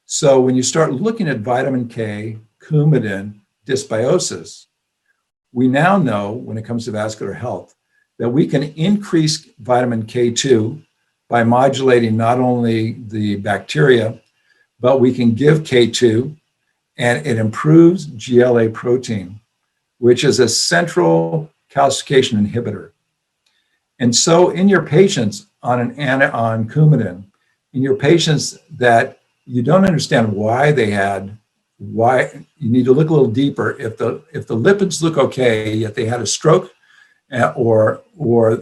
So when you start looking at vitamin K, Coumadin, dysbiosis, we now know when it comes to vascular health that we can increase vitamin K2 by modulating not only the bacteria, but we can give K2 and it improves GLA protein, which is a central calcification inhibitor. And so in your patients on Coumadin, in your patients that you don't understand why you need to look a little deeper. If the lipids look okay, yet they had a stroke, or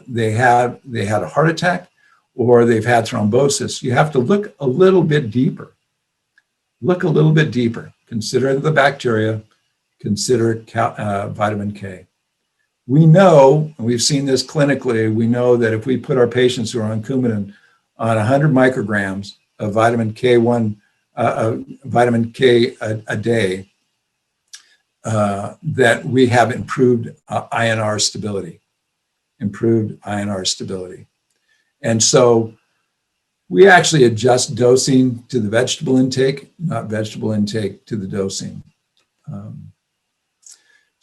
they had a heart attack, or they've had thrombosis, you have to look a little bit deeper. Look a little bit deeper. Consider the bacteria, consider vitamin K. We know, and we've seen this clinically, we know that if we put our patients who are on Coumadin on 100 micrograms of vitamin K1, vitamin K a day, that we have improved INR stability. And so we actually adjust dosing to the vegetable intake, not vegetable intake to the dosing.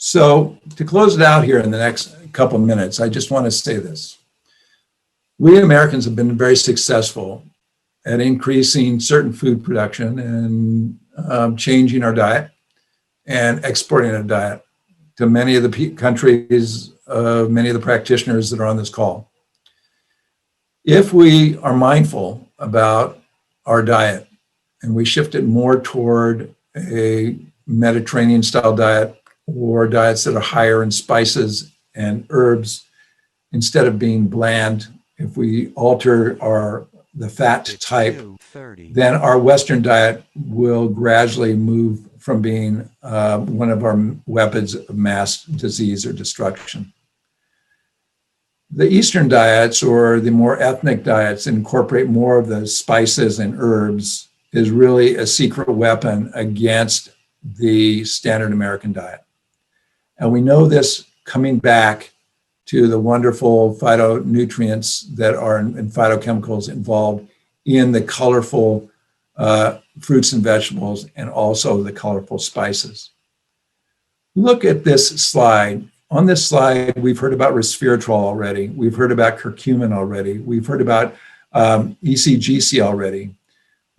So to close it out here in the next couple minutes, I just want to say this. We Americans have been very successful at increasing certain food production and changing our diet and exporting our diet to many of the countries, many of the practitioners that are on this call. If we are mindful about our diet and we shift it more toward a Mediterranean style diet or diets that are higher in spices and herbs, instead of being bland, if we alter the fat type, then our Western diet will gradually move from being one of our weapons of mass disease or destruction. The Eastern diets, or the more ethnic diets that incorporate more of the spices and herbs, is really a secret weapon against the standard American diet. And we know this coming back to the wonderful phytonutrients that are and phytochemicals involved in the colorful fruits and vegetables, and also the colorful spices. Look at this slide. On this slide, we've heard about resveratrol already. We've heard about curcumin already. We've heard about ECGC already.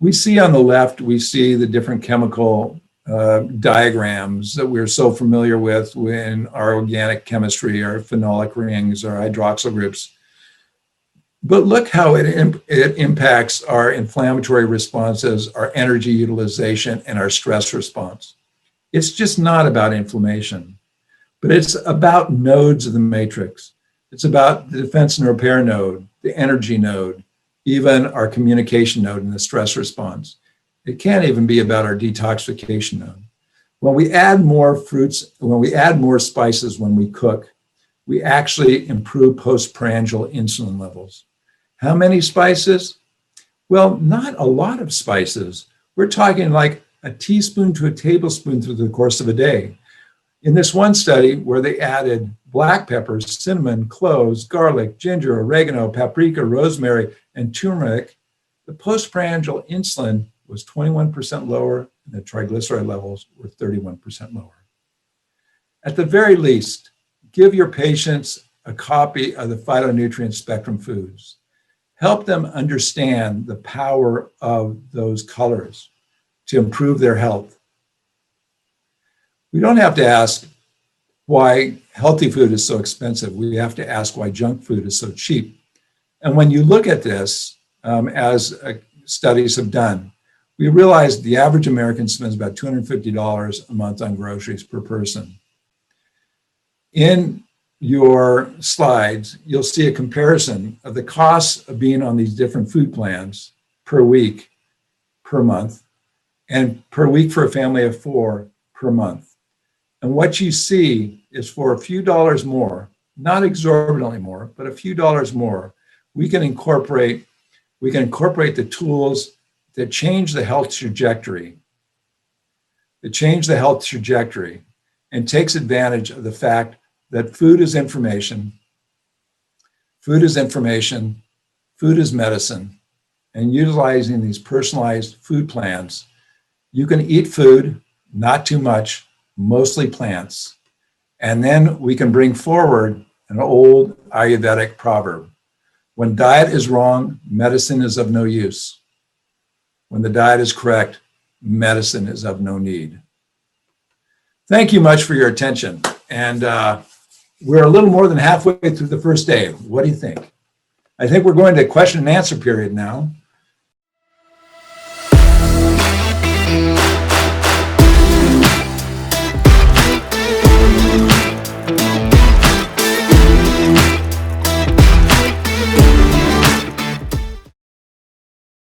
We see on the left, we see the different chemical diagrams that we're so familiar with in our organic chemistry, our phenolic rings, our hydroxyl groups. But look how it impacts our inflammatory responses, our energy utilization, and our stress response. It's just not about inflammation, but it's about nodes of the matrix. It's about the defense and repair node, the energy node, even our communication node and the stress response. It can't even be about our detoxification node. When we add more fruits, when we add more spices when we cook, we actually improve postprandial insulin levels. How many spices? Well, not a lot of spices. We're talking like a teaspoon to a tablespoon through the course of a day. In this one study where they added black peppers, cinnamon, cloves, garlic, ginger, oregano, paprika, rosemary, and turmeric, the postprandial insulin was 21% lower and the triglyceride levels were 31% lower. At the very least, give your patients a copy of the phytonutrient spectrum foods. Help them understand the power of those colors to improve their health. We don't have to ask, why healthy food is so expensive. We have to ask why junk food is so cheap. And when you look at this, as studies have done, we realize the average American spends about $250 a month on groceries per person. In your slides, you'll see a comparison of the costs of being on these different food plans per week, per month, and per week for a family of 4 per month. And what you see is for a few dollars more, not exorbitantly more, but a few dollars more, we can incorporate the tools that change the health trajectory, and takes advantage of the fact that food is information, food is medicine, and utilizing these personalized food plans, you can eat food, not too much, mostly plants, and then we can bring forward an old Ayurvedic proverb. When diet is wrong, medicine is of no use. When the diet is correct, medicine is of no need. Thank you much for your attention. And we're a little more than halfway through the first day. What do you think? I think we're going to question and answer period now.